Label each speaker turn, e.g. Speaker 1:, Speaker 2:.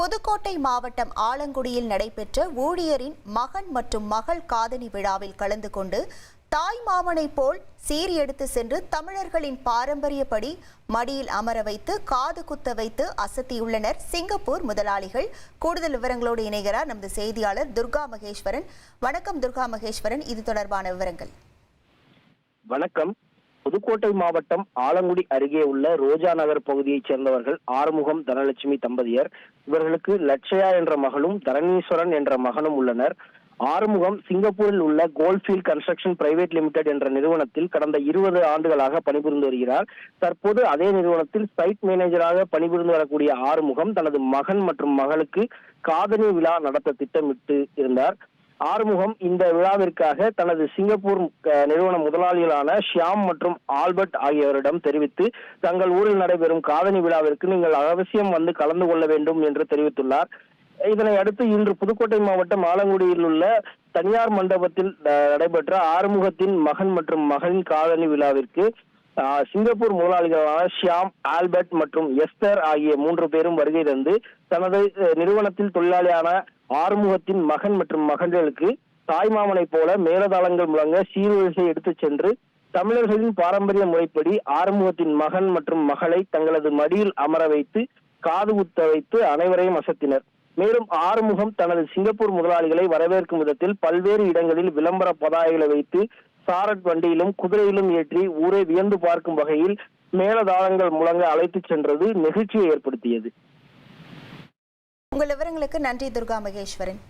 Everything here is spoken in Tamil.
Speaker 1: புதுக்கோட்டை மாவட்டம் ஆலங்குடியில் நடைபெற்ற ஊழியரின் மகன் மற்றும் மகள் காதணி விழாவில் கலந்து கொண்டு தாய் மாமனை போல் சீர் எடுத்து சென்று தமிழர்களின் பாரம்பரியப்படி மடியில் அமர வைத்து காது குத்த வைத்து அசத்தியுள்ளனர் சிங்கப்பூர் முதலாளிகள். கூடுதல் விவரங்களோடு இணைகிறார் நமது செய்தியாளர் துர்கா மகேஸ்வரன். வணக்கம் துர்கா மகேஸ்வரன், இது தொடர்பான விவரங்கள்.
Speaker 2: வணக்கம். புதுக்கோட்டை மாவட்டம் ஆலங்குடி அருகே உள்ள ரோஜா நகர் பகுதியைச் சேர்ந்தவர்கள் ஆறுமுகம் தனலட்சுமி தம்பதியர். இவர்களுக்கு லட்சயா என்ற மகளும் தரணீஸ்வரன் என்ற மகனும் உள்ளனர். ஆறுமுகம் சிங்கப்பூரில் உள்ள கோல்ட்ஃபீல்ட் கன்ஸ்ட்ரக்ஷன் பிரைவேட் லிமிடெட் என்ற நிறுவனத்தில் கடந்த 20 ஆண்டுகளாக பணிபுரிந்து வருகிறார். தற்போது அதே நிறுவனத்தில் சைட் மேனேஜராக பணிபுரிந்து வரக்கூடிய ஆறுமுகம் தனது மகன் மற்றும் மகளுக்கு காதணி விழா நடத்த திட்டமிட்டு இருந்தார். ஆறுமுகம் இந்த விழாவிற்காக தனது சிங்கப்பூர் நிறுவன முதலாளிகளான ஷியாம் மற்றும் ஆல்பர்ட் ஆகியோரிடம் தெரிவித்து தங்கள் ஊரில் நடைபெறும் காதணி விழாவிற்கு நீங்கள் அவசியம் வந்து கலந்து கொள்ள வேண்டும் என்று தெரிவித்துள்ளார். இதனை அடுத்து இன்று புதுக்கோட்டை மாவட்டம் ஆலங்குடியில் உள்ள தனியார் மண்டபத்தில் நடைபெற்ற ஆறுமுகத்தின் மகன் மற்றும் மகளின் காதணி விழாவிற்கு சிங்கப்பூர் முதலாளிகளான ஷியாம், ஆல்பர்ட் மற்றும் எஸ்தர் ஆகிய 3 பேரும் வருகை தந்து தனது நிறுவனத்தில் தொழிலாளியான ஆறுமுகத்தின் மகன் மற்றும் மகன்களுக்கு தாய்மாமனை போல மேலதாளங்கள் முழங்க சீர்வரிசை எடுத்துச் சென்று தமிழர்களின் பாரம்பரிய முறைப்படி ஆறுமுகத்தின் மகன் மற்றும் மகளை தங்களது மடியில் அமர வைத்து காது குத்த வைத்து அனைவரையும் அசத்தினர். மேலும் ஆறுமுகம் தனது சிங்கப்பூர் முதலாளிகளை வரவேற்கும் விதத்தில் பல்வேறு இடங்களில் விளம்பர பதாகைகளை வைத்து சாரட் வண்டியிலும் குதிரையிலும் ஏற்றி ஊரை வியந்து பார்க்கும் வகையில் மேலதாளங்கள் முழங்க அழைத்துச் சென்றது நெகிழ்ச்சியை ஏற்படுத்தியது.
Speaker 1: உங்கள் விவரங்களுக்கு நன்றி துர்கா மகேஸ்வரன்.